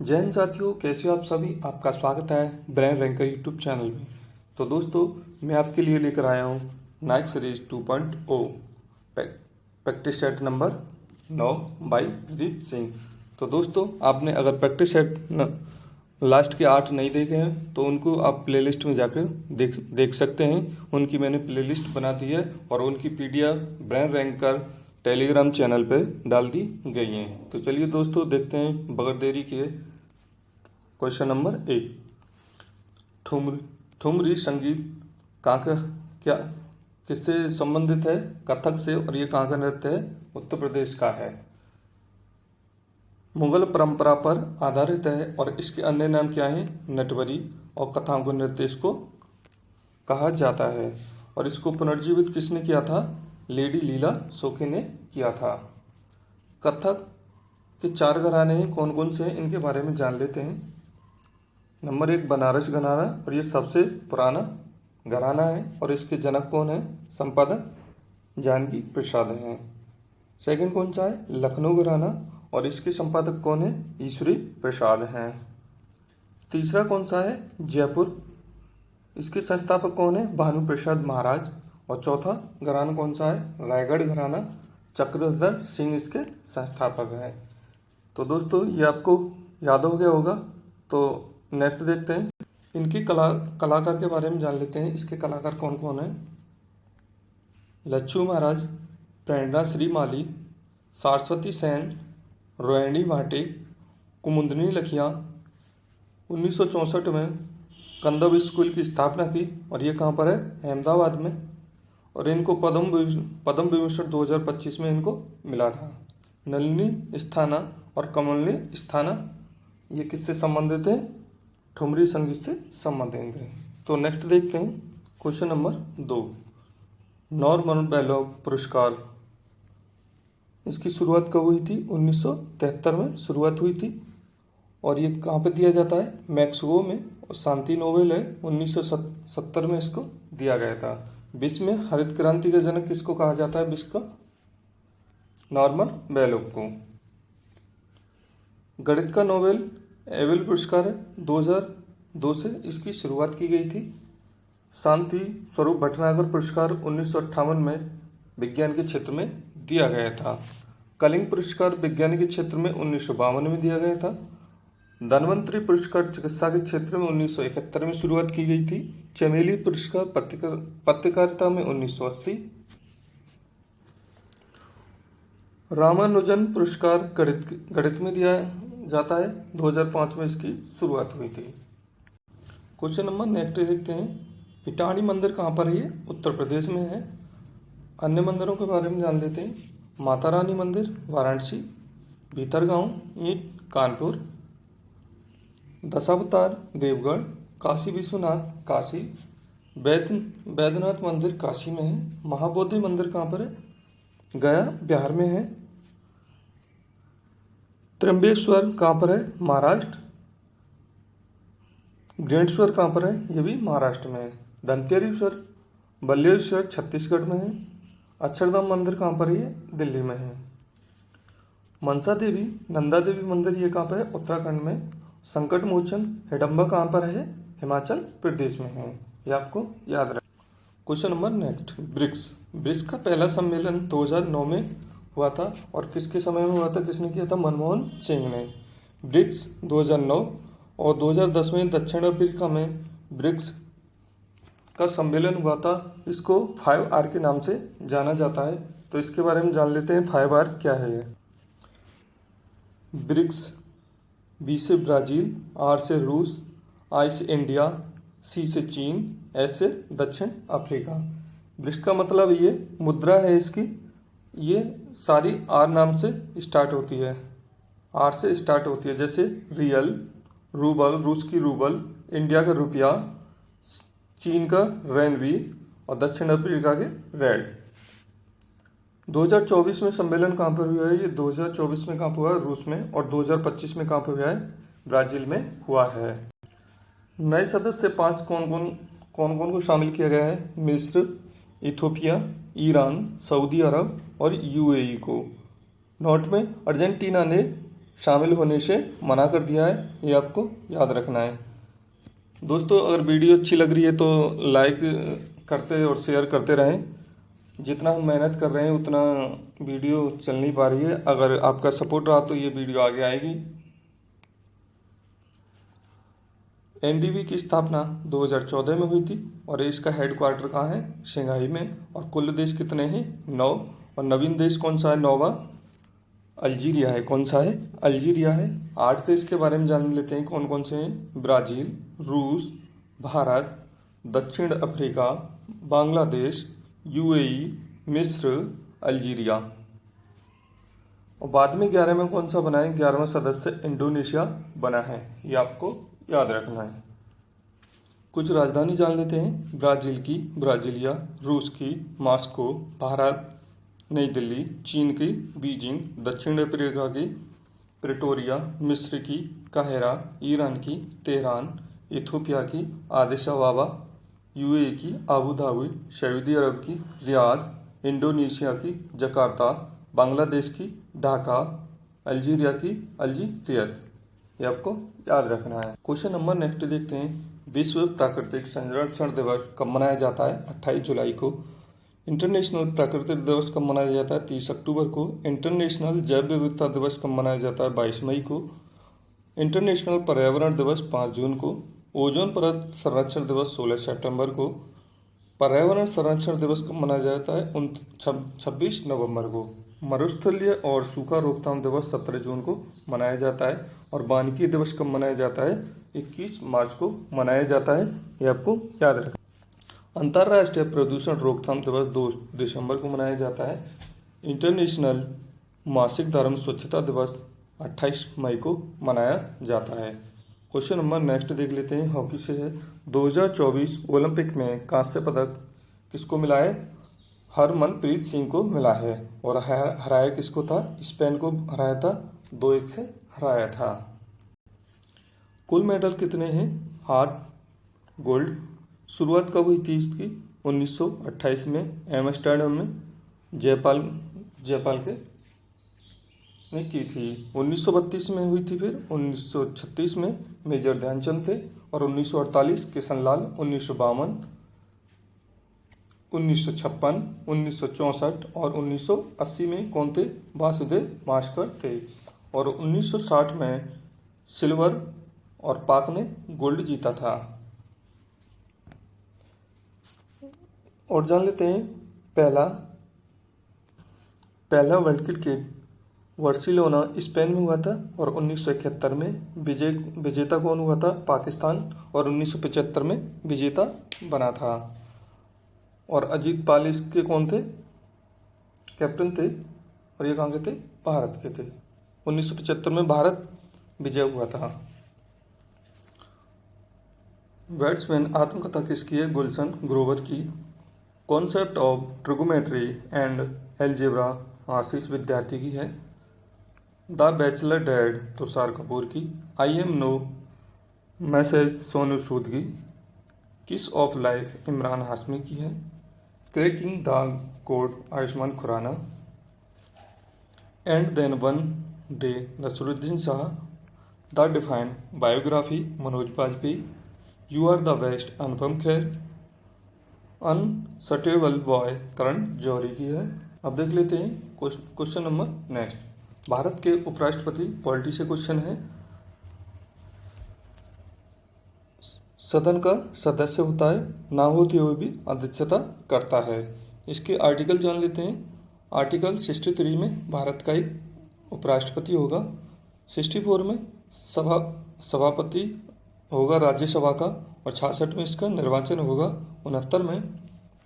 जय हिंद साथियों, कैसे हो आप सभी। आपका स्वागत है ब्रेन रैंकर यूट्यूब चैनल में। तो दोस्तों, मैं आपके लिए लेकर आया हूँ night series 2.0 practice set number 9 by Pradeep Singh. तो दोस्तों, आपने अगर प्रैक्टिस सेट लास्ट के 8 नहीं देखे हैं तो उनको आप प्लेलिस्ट में जाकर देख सकते हैं। उनकी मैंने प्लेलिस्ट बना दी है और उनकी PDF brain ranker Telegram channel पे डाल दी गई हैं। तो चलिए दोस्तों, देखते हैं बगैर देरी के क्वेश्चन नंबर 1। ठुमरी संगीत कहाँ का क्या किससे संबंधित है? कथक से। और ये कहाँ का नृत्य है? उत्तर प्रदेश का है। मुगल परंपरा पर आधारित है और इसके अन्य नाम क्या हैं? नटवरी और कथाओं का नृत्य इसको कहा जाता है। और इसको पुनर्जीवित किसने किया था? लेडी लीला सोखे ने किया था। कथक के 4 घराने हैं, कौन कौन से हैं इनके बारे में जान लेते हैं। नंबर 1 बनारस घराना, और ये सबसे पुराना घराना है और इसके जनक कौन है? संपादक जानकी प्रसाद हैं। सेकंड कौन सा है? लखनऊ घराना, और इसके संपादक कौन है? ईश्वरी प्रसाद हैं। तीसरा कौन सा है? जयपुर, इसके संस्थापक कौन है? भानु प्रसाद महाराज। और चौथा घराना कौन सा है? रायगढ़ घराना, चक्रधर सिंह इसके संस्थापक हैं। तो दोस्तों, ये आपको याद हो गया होगा। तो नेक्स्ट देखते हैं, इनकी कलाकार के बारे में जान लेते हैं। इसके कलाकार कौन कौन हैं? लच्छू महाराज, प्रेरणा श्री माली, सरस्वती सेन, रोहिणी भाटे, कुमुदनी लखिया। 1964 में कंदव स्कूल की स्थापना की और ये कहाँ पर है? अहमदाबाद में। और इनको पद्म विभूषण 2025 में इनको मिला था। नलिनी स्थाना और कमलिनी स्थाना ये किससे संबंधित है? ठुमरी संगीत से संबंधित है। तो नेक्स्ट देखते हैं क्वेश्चन नंबर 2। नॉर्मन बेलोव पुरस्कार, इसकी शुरुआत कब हुई थी? 1973 में शुरुआत हुई थी। और ये कहाँ पे दिया जाता है? मैक्सिको में। और शांति नोबेल है, 1970 में इसको दिया गया था। विश्व में हरित क्रांति का जनक किसको कहा जाता है? विश्व का नॉर्मन बेलोव को। गणित का नोबेल एबेल पुरस्कार है, 2002 से इसकी शुरुआत की गई थी। शांति स्वरूप भटनागर पुरस्कार 1958 में विज्ञान के क्षेत्र में दिया गया था। कलिंग पुरस्कार विज्ञान के क्षेत्र में 1952 में दिया गया था। धन्वंतरी पुरस्कार चिकित्सा के क्षेत्र में 1971 में शुरुआत की गई थी। चमेली पुरस्कार पत्रकारिता में 1980। रामानुजन पुरस्कार गणित में दिया जाता है, 2005 में इसकी शुरुआत हुई थी। क्वेश्चन नंबर नेक्स्ट देखते हैं, इटानी मंदिर कहाँ पर है? ये उत्तर प्रदेश में है। अन्य मंदिरों के बारे में जान लेते हैं। माता रानी मंदिर वाराणसी, भीतरगांव ईंट कानपुर, दशावतार देवगढ़, काशी विश्वनाथ काशी, बैद्यनाथ मंदिर काशी में है। महाबोधि मंदिर कहाँ पर है? गया बिहार में है। त्र्यंबकेश्वर कहाँ पर है? महाराष्ट्र। ग्रेणेश्वर कहाँ पर है? ये भी महाराष्ट्र में है। धनतेरश्वर बल्लेश्वर छत्तीसगढ़ में है। अक्षरधाम मंदिर कहाँ पर है? ये दिल्ली में है। मनसा देवी नंदा देवी मंदिर ये कहाँ पर है? उत्तराखंड में। संकट मोचन हिडम्बा कहाँ पर है? हिमाचल प्रदेश में है। ये आपको याद रखें। क्वेश्चन नंबर नेक्स्ट, ब्रिक्स का पहला सम्मेलन 2009 में हुआ था और किसके समय में हुआ था? किसने किया था? मनमोहन सिंह ने। ब्रिक्स 2009 और 2010 में दक्षिण अफ्रीका में ब्रिक्स का सम्मेलन हुआ था। इसको 5R के नाम से जाना जाता है। तो इसके बारे में जान लेते हैं, 5R क्या है ये। ब्रिक्स, B से ब्राज़ील, R से रूस, I से इंडिया, C से चीन, S से दक्षिण अफ्रीका। ब्रिक्स का मतलब ये मुद्रा है इसकी, ये सारी R नाम से स्टार्ट होती है, R से स्टार्ट होती है। जैसे रियल, रूबल, रूस की रूबल, इंडिया का रुपया, चीन का रेनवी और दक्षिण अफ्रीका के रेड। 2024 में सम्मेलन कहाँ पर हुआ है? ये 2024 में कहाँ पर हुआ है? रूस में। और 2025 में कहाँ पर हुआ है? ब्राज़ील में हुआ है। नए सदस्य 5 कौन को शामिल किया गया है? मिस्र, इथोपिया, ईरान, सऊदी अरब और UAE को। नोट में अर्जेंटीना ने शामिल होने से मना कर दिया है, ये आपको याद रखना है। दोस्तों, अगर वीडियो अच्छी लग रही है तो लाइक करते और शेयर करते रहें। जितना हम मेहनत कर रहे हैं उतना वीडियो चल नहीं पा रही है। अगर आपका सपोर्ट रहा तो ये वीडियो आगे आएगी। एनडीबी की स्थापना 2014 में हुई थी और इसका हेडक्वार्टर कहाँ है? शंघाई में। और कुल देश कितने हैं? 9। और नवीन देश कौन सा है? 9वां अल्जीरिया है। कौन सा है? अल्जीरिया है। 8 देश के बारे में जान लेते हैं, कौन कौन से हैं? ब्राज़ील, रूस, भारत, दक्षिण अफ्रीका, बांग्लादेश, यूएई, मिस्र, अल्जीरिया। और बाद में 11 में कौन सा बना है? 11वां सदस्य इंडोनेशिया बना है। ये आपको याद रखना है। कुछ राजधानी जान लेते हैं। ब्राज़ील की ब्राज़ीलिया, रूस की मॉस्को, भारत नई दिल्ली, चीन की बीजिंग, दक्षिण अफ्रीका की प्रिटोरिया, मिस्र की काहिरा, ईरान की तेहरान, इथियोपिया की आदिस अबाबा, यूएई की अबू धाबी, सऊदी अरब की रियाद, इंडोनेशिया की जकार्ता, बांग्लादेश की ढाका, अल्जीरिया की अल्जीरियस। ये आपको याद रखना है। क्वेश्चन नंबर नेक्स्ट देखते हैं। विश्व प्राकृतिक संरक्षण दिवस कब मनाया जाता है? 28 जुलाई को। इंटरनेशनल प्राकृतिक दिवस कब मनाया जाता है? 30 अक्टूबर को। इंटरनेशनल जैव विविधता दिवस कब मनाया जाता है? 22 मई को। इंटरनेशनल पर्यावरण दिवस 5 जून को। ओजोन परत संरक्षण दिवस 16 सितंबर को। पर्यावरण संरक्षण दिवस कब मनाया जाता है? 26 नवंबर को। मरुस्थलीय और सूखा रोकथाम दिवस 17 जून को मनाया जाता है। और वानिकी दिवस कब मनाया जाता है? 21 मार्च को मनाया जाता है। ये आपको याद रखना। अंतर्राष्ट्रीय प्रदूषण रोकथाम दिवस 2 दिसंबर को मनाया जाता है। इंटरनेशनल मासिक धर्म स्वच्छता दिवस 28 मई को मनाया जाता है। क्वेश्चन नंबर नेक्स्ट देख लेते हैं, हॉकी से है। 2024 ओलंपिक में कांस्य पदक किसको मिला है? हरमनप्रीत सिंह को मिला है। और हराया किसको था? स्पेन को हराया था, 2-1 से हराया था। कुल मेडल कितने हैं? 8 गोल्ड। शुरुआत कब हुई थी इसकी? 1928 में एम्स्टर्डम में जयपाल के ने की थी। 1932 में हुई थी। फिर 1936 में मेजर ध्यानचंद थे। और 1948 किशनलाल, 1952, 1956, 1964 और 1980 में कौन थे? वासुदेव मास्कर थे। और 1960 में सिल्वर और पाक ने गोल्ड जीता था। और जान लेते हैं पहला वर्ल्ड क्रिकेट बार्सिलोना स्पेन में हुआ था। और 1971 में विजेता कौन हुआ था? पाकिस्तान। और 1975 में विजेता बना था। और अजीत पाल इसके कौन थे? कैप्टन थे। और ये कहाँ के थे? भारत के थे। 1975 में भारत विजय हुआ था। बैट्समैन आत्मकथा किसकी है? गुलशन ग्रोवर की। Concept of trigonometry and algebra Ashish Vidyarthi की है। The bachelor dad Tushar Kapoor की। I am no message Sonu Sood की। Kiss of life Imran Hashmi की है। Cracking the code Ayushmann Khurrana. And then one day Naseeruddin Shah. The defined biography Manoj Bajpayee. You are the best Anupam Kher. Unstable boy Karan Johari की है। अब देख लेते हैं क्वेश्चन नंबर नेक्स्ट। भारत के उपराष्ट्रपति पॉलिटी से क्वेश्चन है। सदन का सदस्य होता है, ना होते हुए भी अध्यक्षता करता है। इसके आर्टिकल जान लेते हैं। आर्टिकल 63 में भारत का एक उपराष्ट्रपति होगा। 64 में सभापति होगा राज्यसभा का। और 66 में इसका निर्वाचन होगा। 69 में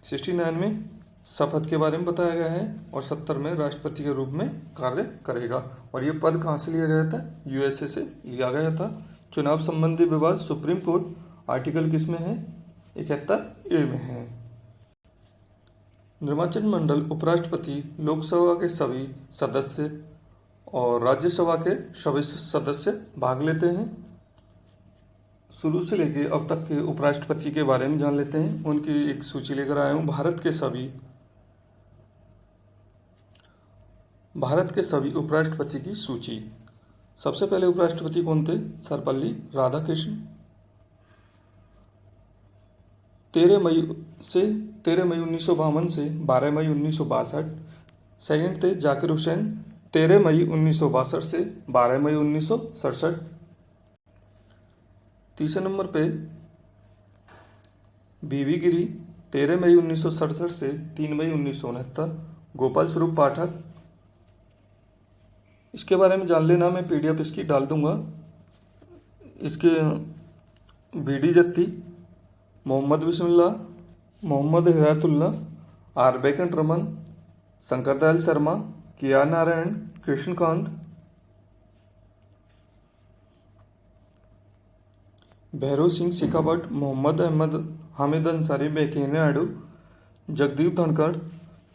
69 में शपथ के बारे में बताया गया है। और 70 में राष्ट्रपति के रूप में कार्य करेगा। और ये पद कहाँ से लिया गया था? यूएसए से लिया गया था। चुनाव संबंधी विवाद सुप्रीम कोर्ट आर्टिकल किस में है? 71A में है। निर्वाचन मंडल उपराष्ट्रपति लोकसभा के सभी सदस्य और राज्यसभा के सभी सदस्य भाग लेते हैं। शुरू से लेके अब तक के उपराष्ट्रपति के बारे में जान लेते हैं। उनकी एक सूची लेकर आया हूँ। भारत के सभी उपराष्ट्रपति की सूची। सबसे पहले उपराष्ट्रपति कौन थे? सर्वपल्ली राधाकृष्ण। 13 मई 1952 से 12 मई 1962। सेकंड थे जाकिर हुसैन, 13 मई 1962 से 12 मई 1967। तीसरे नंबर पे बीवी गिरी, 13 मई 1967 से 3 मई 1969। गोपाल स्वरूप पाठक, इसके बारे में जान लेना, मैं PDF इसकी डाल दूंगा। इसके B D Jatti, Mohammad Bismillah, Mohammad Hidayatullah, R Venkat Raman, Shankar Dayal Sharma, KR Narayan, Krishnakant, Bhairav Singh Shekhawat, Mohammad Ahmad, Hamid Ansari, Venkaiah Naidu, Jagdeep Dhankhar.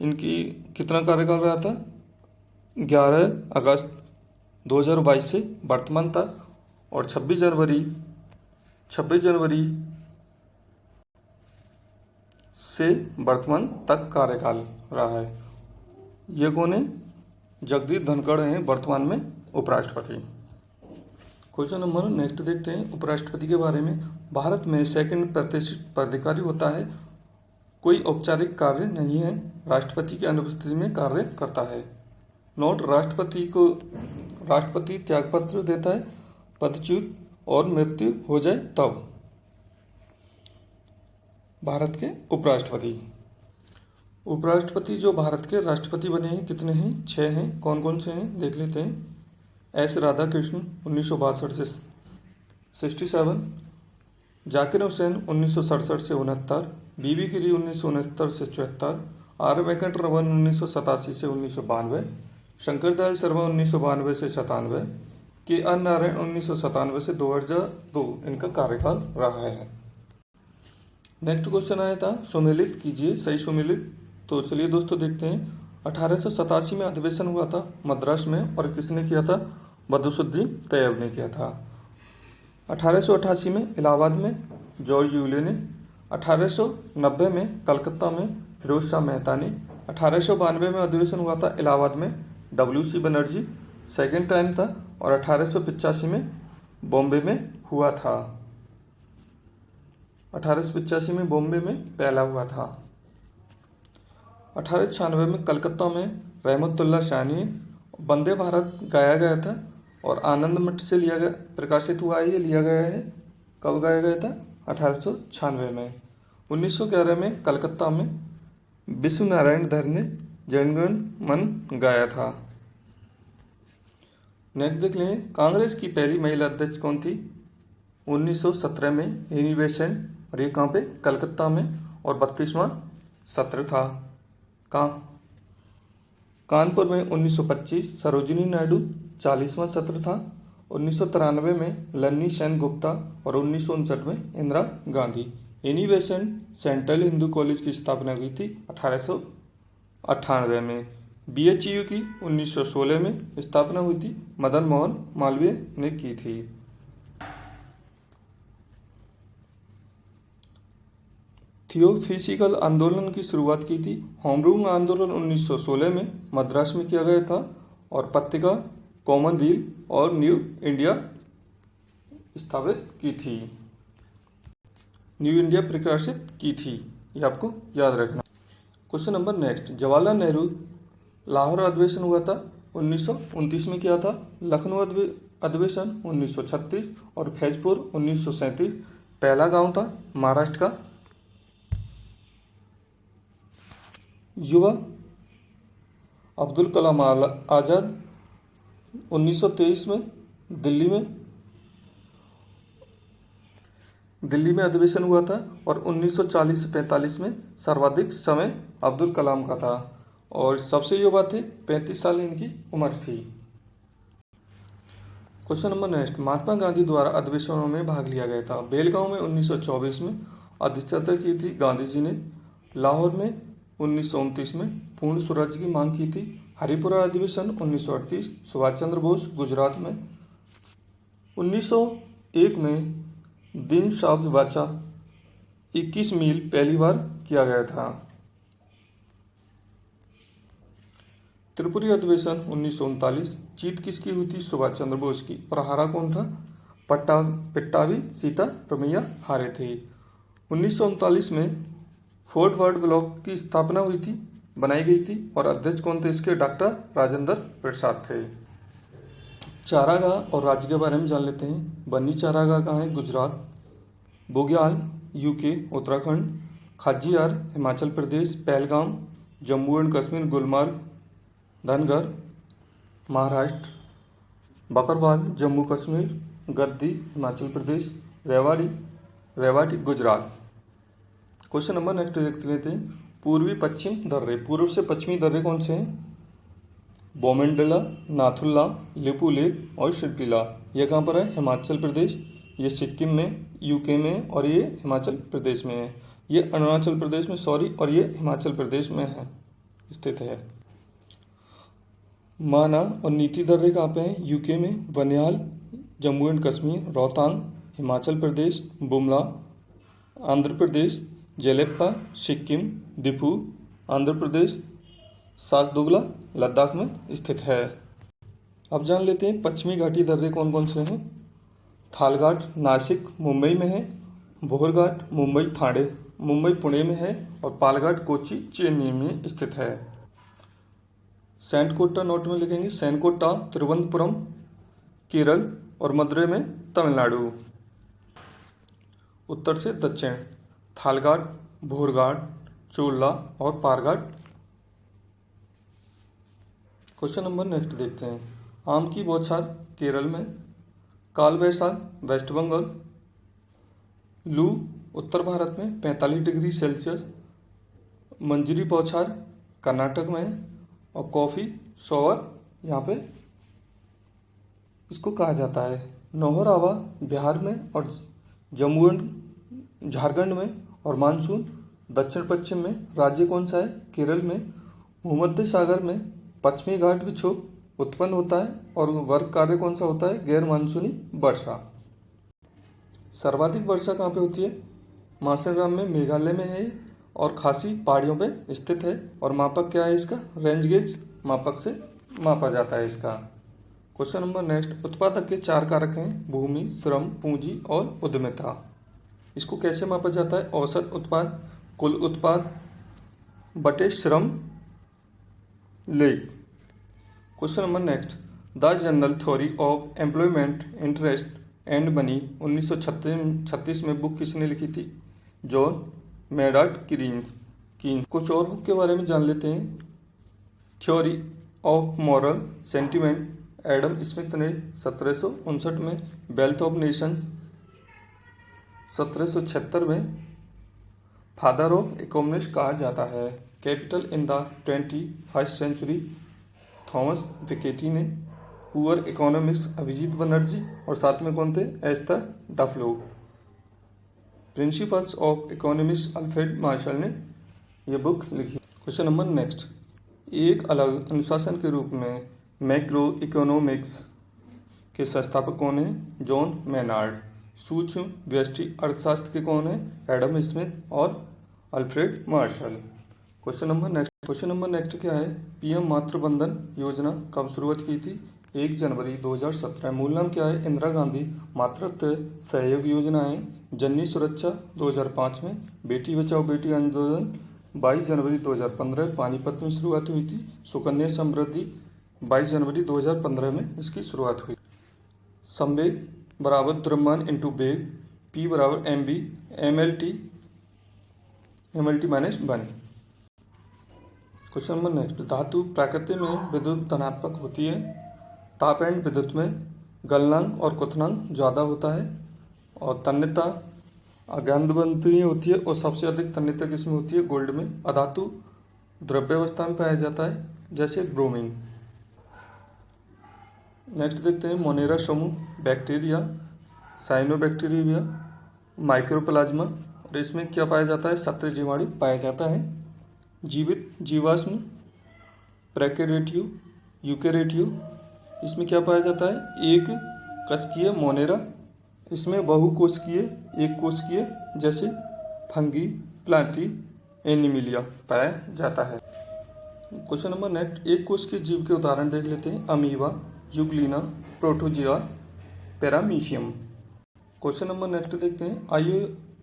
इनकी कितना कार्यकाल रहा था? 11 अगस्त 2022 से वर्तमान तक, और 26 जनवरी से वर्तमान तक कार्यकाल रहा है। ये कौन है? जगदीप धनखड़ हैं वर्तमान में उपराष्ट्रपति। क्वेश्चन नंबर नेक्स्ट देखते हैं उपराष्ट्रपति के बारे में। भारत में सेकंड प्रतिष्ठित पदाधिकारी होता है, कोई औपचारिक कार्य नहीं है, राष्ट्रपति की अनुपस्थिति में कार्य करता है। नोट, राष्ट्रपति त्यागपत्र देता है पदच्युत और मृत्यु हो जाए तब। भारत के उपराष्ट्रपति जो भारत के राष्ट्रपति बने हैं कितने हैं? 6 हैं। कौन कौन से हैं देख लेते हैं। S राधाकृष्ण 1962 से 67, जाकिर हुसैन 1967 से 69, बीबी गिरी 1969 से 74, R वेंकट रमन 1987 से 1992, शंकर दयाल शर्मा 1992 से 97, KR नारायण 1997 से 2002 इनका कार्यकाल रहा है। नेक्स्ट क्वेश्चन आया था सुमेलित कीजिए सही सुमेलित। तो चलिए दोस्तों देखते हैं। 1887 में अधिवेशन हुआ था मद्रास में, और किसने किया था? बदरुद्दीन तैयब ने किया था। 1888 में इलाहाबाद में जॉर्ज यूले ने, 1890 में कलकत्ता में फिरोज शाह मेहता ने, 1892 में अधिवेशन हुआ था इलाहाबाद में WC बनर्जी, सेकेंड टाइम था, और 1885 में बॉम्बे में हुआ था। 1885 में बॉम्बे में पहला हुआ था। 1896 में कलकत्ता में रहमतुल्लाह शानी वंदे भारत गाया गया था, और आनंद मठ से लिया गया, प्रकाशित हुआ है, ये लिया गया है। कब गाया गया था? 1896 में। 1911 में कलकत्ता में विश्व नारायण धर ने जनगण मन गाया था। नेक्स्ट देख लें, कांग्रेस की पहली महिला अध्यक्ष कौन थी? 1917 में एनी बेसेंट, और ये कहाँ पे? कलकत्ता में, और 32वां सत्र था। कहाँ? कानपुर में 1925 सरोजिनी नायडू, 40वां सत्र था। 1993 में लन्नी सेन गुप्ता, और 1959 में Indira Gandhi. Annie Besant central Hindu college की स्थापना हुई थी 1898 में। BHU की 1916 में स्थापना हुई थी, मदन मोहन मालवीय ने की थी। थियोसॉफिकल आंदोलन की शुरुआत की थी। होम रूल आंदोलन 1916 में मद्रास में किया गया था, और पत्रिका कॉमनवेल्थ और न्यू इंडिया स्थापित की थी, न्यू इंडिया प्रकाशित की थी। ये आपको याद रखना। Question number next, Jawaharlal Nehru Lahore अधिवेशन हुआ था 1929 में किया था, लखनऊ अधिवेशन 1936, और फैजपुर 1937। पहला गांव था महाराष्ट्र का। युवा अब्दुल कलाम आज़ाद 1923 में दिल्ली में अधिवेशन हुआ था, और 1940 से 45 में सर्वाधिक समय अब्दुल कलाम का था, और सबसे युवा थे, 35 साल इनकी उम्र थी। Question number next, Mahatma Gandhi द्वारा अधिवेशनों में भाग लिया गया था। बेलगांव में 1924 में अध्यक्षता की थी गांधी जी ने। लाहौर में 1929 में पूर्ण स्वराज की मांग की थी। हरिपुरा अधिवेशन 1938, सुभाष चंद्र बोस गुजरात में। 1901 में दिन शब्द वाचा 21 मील पहली बार किया गया था। त्रिपुरी अधिवेशन 1939। जीत किसकी हुई थी? सुभाष चंद्र बोस की। और हारा कौन था? पट्टाभी सीता प्रमैया हारे थे। 1939 में फोर्ट वर्थ ब्लॉक की स्थापना हुई थी, बनाई गई थी। और अध्यक्ष कौन थे इसके? डॉक्टर राजेंद्र प्रसाद थे। चारागाह और राज्य के बारे में जान लेते हैं। बन्नी चारागाह कहाँ है? Gujarat. Bugyal UK Uttarakhand. Khajjiar Himachal Pradesh. Pahalgam Jammu and Kashmir. Gulmarg Dhangar Maharashtra. Bakarwal Jammu Kashmir. Gaddi Himachal Pradesh. Rewari Gujarat. Question number next देख लेते हैं। पूर्वी पश्चिम दर्रे। पूर्व से पश्चिमी दर्रे कौन से हैं? बोमेंडला, नाथुला, लिपुलेख और शिल्पिला। यह कहाँ पर है? हिमाचल प्रदेश। ये सिक्किम में, यूके में, और ये हिमाचल प्रदेश में है। ये अरुणाचल प्रदेश में, सॉरी, और ये हिमाचल प्रदेश में है, स्थित है। माना और नीति दर्रे कहाँ पे हैं? यूके में। बनिहाल जम्मू एंड कश्मीर। रोहतांग हिमाचल प्रदेश। बुमला आंध्र प्रदेश। जेलेप्पा सिक्किम। दिफू आंध्र प्रदेश। सागदुगला लद्दाख में स्थित है। अब जान लेते हैं पश्चिमी घाटी दर्रे कौन कौन से हैं। थालघाट नासिक मुंबई में है। बोहरघाट मुंबई ठाणे मुंबई पुणे में है। और पालघाट कोच्चि चेन्नई में स्थित है। सैंडकोटा नोट में लिखेंगे। सैनकोटा तिरुवनंतपुरम केरल और मदुरै में तमिलनाडु। उत्तर से दक्षिण थालघाट, बोहरघाट, चोला और पारघाट। क्वेश्चन नंबर नेक्स्ट देखते हैं। आम की बौछार केरल में। काल वैसाख वेस्ट बंगाल। लू उत्तर भारत में 45 डिग्री सेल्सियस। मंजरी बौछार कर्नाटक में है। और कॉफ़ी शॉवर यहाँ पे इसको कहा जाता है। नौहर हवा बिहार में और जम्मू एंड झारखंड में। और मानसून दक्षिण पश्चिम में। राज्य कौन सा है? केरल में। भूमध्य सागर में पश्चिमी घाट विक्षोभ उत्पन्न होता है। और वर्ग कार्य कौन सा होता है? गैर मानसूनी वर्षा। सर्वाधिक वर्षा कहाँ पे होती है? मासेराम में, मेघालय में है। और खासी पहाड़ियों पे स्थित है। और मापक क्या है इसका? रेंज गेज मापक से मापा जाता है इसका। Question number next. उत्पादक के 4 कारक हैं। भूमि, श्रम, पूंजी और उद्यमिता। इसको कैसे मापा जाता है? औसत उत्पाद, कुल उत्पाद बटे श्रम लेग। Question number next. The general theory of employment interest and money 1936 में बुक किसने लिखी थी? John Maynard Keynes. कुछ और बुक के बारे में जान लेते हैं। Theory of moral sentiment Adam Smith ने 1759 में। वेल्थ ऑफ नेशंस 1776 में। फादर ऑफ इकोनॉमिक्स कहा जाता है। Capital in the 21st century Thomas Piketty ने। Poor economics Abhijit Banerjee. और साथ में कौन थे? Esther Duflo. Principles of economics Alfred Marshall ने यह बुक लिखी। Question number next. एक अलग अनुशासन के रूप में मैक्रो इकोनॉमिक्स के संस्थापक कौन है? John Maynard. सूक्ष्म व्यष्टि अर्थशास्त्र के कौन है? एडम स्मिथ और Alfred Marshall. Question number next क्या है? पीएम मातृ वंदन योजना कब शुरुआत की थी? 1 जनवरी 2017। मूल नाम क्या है? इंदिरा गांधी मातृत्व सहयोग योजना है। जननी सुरक्षा 2005 में। बेटी बचाओ बेटी आंदोलन 22 जनवरी 2015 पानीपत में शुरुआत हुई थी। सुकन्या समृद्धि 22 जनवरी 2015 में इसकी शुरुआत हुई। संवेग बराबर द्रव्यमान इंटू वेग। P बराबर mv mlt minus 1। Question number next. धातु प्रकृति में विद्युत धनात्मक होती है। ताप एंड विद्युत में गलनांक और क्वथनांक ज़्यादा होता है। और तन्यता अज्ञानबंधनीय होती है। और सबसे अधिक तन्यता किसमें होती है? गोल्ड में। अधातु द्रव्यावस्था में पाया जाता है, जैसे ब्रोमीन। नेक्स्ट देखते हैं मोनेरा समूह। Bacteria, cyanobacteria, mycoplasma. और इसमें क्या पाया जाता है? सत्र जीवाणु पाया जाता है। जीवित जीवाश्म प्रोकैरियोट, यूकैरियोट। इसमें क्या पाया जाता है? एक कशकीय मोनेरा। इसमें बहुकोशिकीय, एक कोशिकीय, जैसे फंगी, प्लांटी, एनिमिलिया पाया जाता है। क्वेश्चन नंबर नेक्स्ट, एक कोश के जीव के उदाहरण देख लेते हैं। Amoeba, euglena, protozoa, paramecium. Question number next देखते हैं।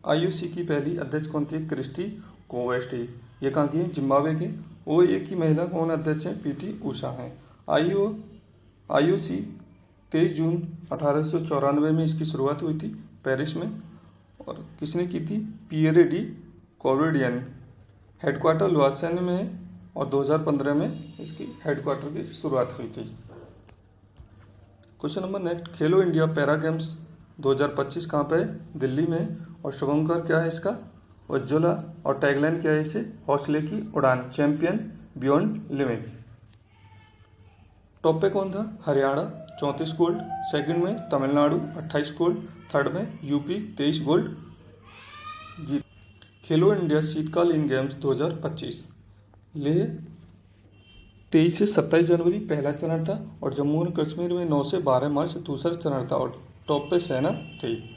आईओसी की पहली अध्यक्ष कौन थी? Kirsty Coventry. ये कहाँ की है? जिम्बाब्वे की। OA की महिला कौन अध्यक्ष है? PT ऊषा हैं। आईओसी 23 जून 1894 में इसकी शुरुआत हुई थी पेरिस में, और किसने की थी? Pierre de Coubertin. Headquarter Lausanne में है और 2015 में इसकी हेडक्वार्टर की शुरुआत हुई थी। क्वेश्चन नंबर नेक्स्ट, खेलो इंडिया पैरा गेम्स 2025 कहाँ पे है? दिल्ली में। और शुभंकर क्या है इसका? उज्ज्वला। और टैगलाइन क्या है इसे? हौसले की उड़ान, चैंपियन बियॉन्ड लिमिट। टॉप पे कौन था? हरियाणा 34 गोल्ड, सेकंड में तमिलनाडु 28 गोल्ड, थर्ड में यूपी 23 गोल्ड जीत। खेलो इंडिया शीतकालीन गेम्स 2025 लेह 23 से 27 जनवरी पहला चरण था, और जम्मू और कश्मीर में 9 से 12 मार्च दूसरा चरण था, और टॉप पे सेना थी।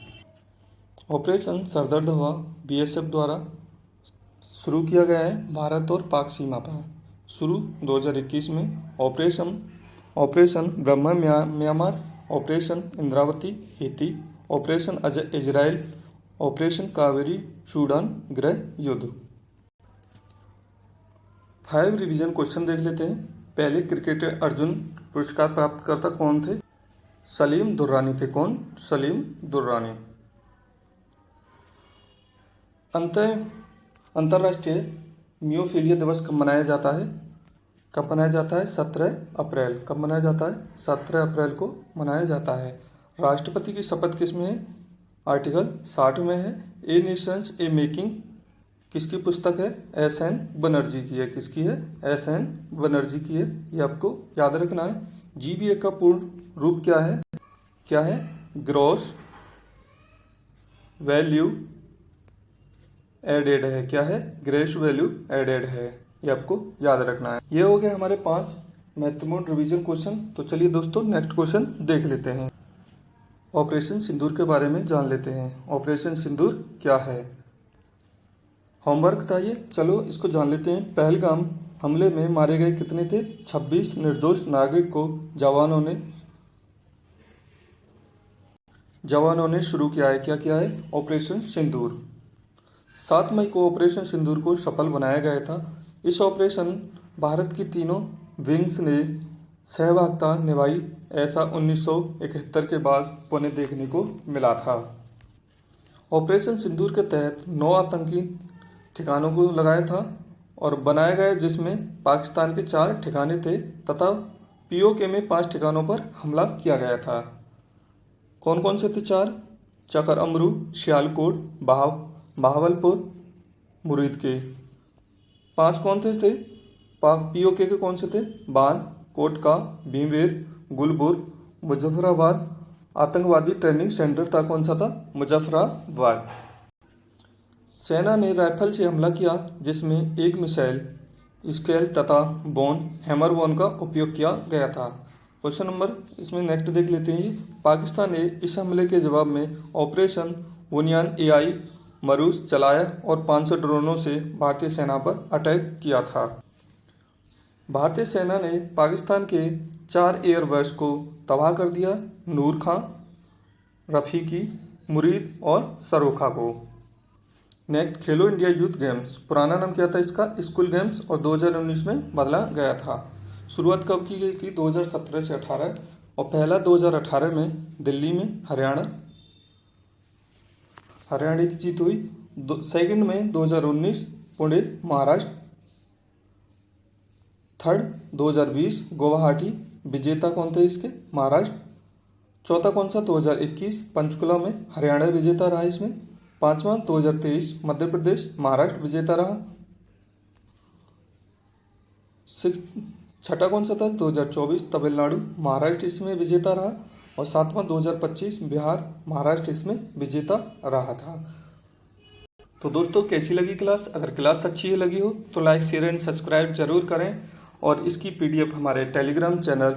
ऑपरेशन सरदर्द हवा BSF द्वारा शुरू किया गया है भारत और पाक सीमा पर। शुरू 2021 में operation Brahma Myanmar, operation Indravati Haiti, operation Ajay Israel, operation Kaveri Sudan गृह युद्ध। 5 रिवीजन क्वेश्चन देख लेते हैं। पहले क्रिकेटर अर्जुन पुरस्कार प्राप्तकर्ता कौन थे? सलीम दुर्रानी थे। कौन? सलीम दुर्रानी। अंतर्राष्ट्रीय मियोफिलिया दिवस कब मनाया जाता है? 17 अप्रैल। कब मनाया जाता है? 17 अप्रैल को मनाया जाता है। राष्ट्रपति की शपथ किस में है? आर्टिकल 60 में है। ए नेशंस ए मेकिंग किसकी पुस्तक है? SN बनर्जी की है। किसकी है? SN बनर्जी की है। ये आपको याद रखना है। GVA का पूर्ण रूप क्या है? क्या है? ग्रॉस वैल्यू एडेड है। क्या है? ग्रेस वैल्यू एडेड है। ये आपको याद रखना है। ये हो गए हमारे 5 महत्वपूर्ण रिवीजन क्वेश्चन। तो चलिए दोस्तों नेक्स्ट क्वेश्चन देख लेते हैं। ऑपरेशन सिंदूर के बारे में जान लेते हैं। ऑपरेशन सिंदूर क्या है? होमवर्क था ये, चलो इसको जान लेते हैं। पहलगाम हमले में मारे गए कितने थे? 26 निर्दोष नागरिक को जवानों ने शुरू किया है। क्या किया है? ऑपरेशन सिंदूर। 7 मई को ऑपरेशन सिंदूर को सफल बनाया गया था। इस ऑपरेशन भारत की तीनों विंग्स ने सहभागिता निभाई, ऐसा 1971 के बाद पुणे देखने को मिला था। ऑपरेशन सिंदूर के तहत 9 आतंकी ठिकानों को लगाया था और बनाया गया, जिसमें पाकिस्तान के 4 ठिकाने थे तथा POK में 5 ठिकानों पर हमला किया गया था। कौन कौन से थे 4? चकर अमरू, सियालकोट, बहावलपुर, मुरीद के। 5 कौन थे? POK के कौन से थे? बान, कोटका, भीमवेर, गुलबुर, मुजफ्फराबाद। आतंकवादी ट्रेनिंग सेंटर था, कौन सा था? मुजफ्फराबाद। सेना ने राइफल से हमला किया, जिसमें एक मिसाइल, स्केल तथा हैमर बोन का उपयोग किया गया था। क्वेश्चन नंबर इसमें नेक्स्ट देख लेते हैं। पाकिस्तान ने इस हमले के जवाब में ऑपरेशन बुनियान AI मरूज चलाया और 500 ड्रोनों से भारतीय सेना पर अटैक किया था। भारतीय सेना ने पाकिस्तान के 4 एयरबेस को तबाह कर दिया, नूर खां, रफीकी, मुरीद और सरोखा को। नेक्स्ट, खेलो इंडिया यूथ गेम्स। पुराना नाम क्या था इसका? स्कूल गेम्स, और 2019 में बदला गया था। शुरुआत कब की गई थी? 2017 से 18, और पहला 2018 में दिल्ली में हरियाणा की जीत हुई। सेकंड में 2019 पुणे महाराष्ट्र, थर्ड 2020 गुवाहाटी, विजेता कौन थे इसके? महाराष्ट्र। चौथा कौन सा? 2021 पंचकुला में हरियाणा विजेता रहा इसमें। पांचवा 2023 मध्य प्रदेश, महाराष्ट्र विजेता रहा। छठा कौन सा था? 2024 तमिलनाडु, महाराष्ट्र इसमें विजेता रहा। और सातवां 2025 बिहार, महाराष्ट्र इसमें विजेता रहा था। तो दोस्तों कैसी लगी क्लास? अगर क्लास अच्छी लगी हो तो लाइक, शेयर एंड सब्सक्राइब जरूर करें, और इसकी PDF हमारे Telegram channel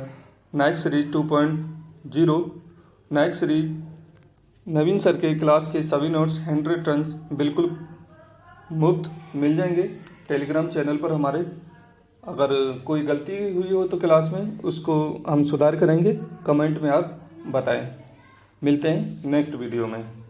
Naik series 2.0 Naik series Naveen sir के क्लास के सभी नोट्स हैंड रिटन बिल्कुल मुफ्त मिल जाएंगे टेलीग्राम चैनल पर हमारे। अगर कोई गलती हुई हो तो क्लास में उसको हम सुधार करेंगे, कमेंट में आप बताएं। मिलते हैं नेक्स्ट वीडियो में।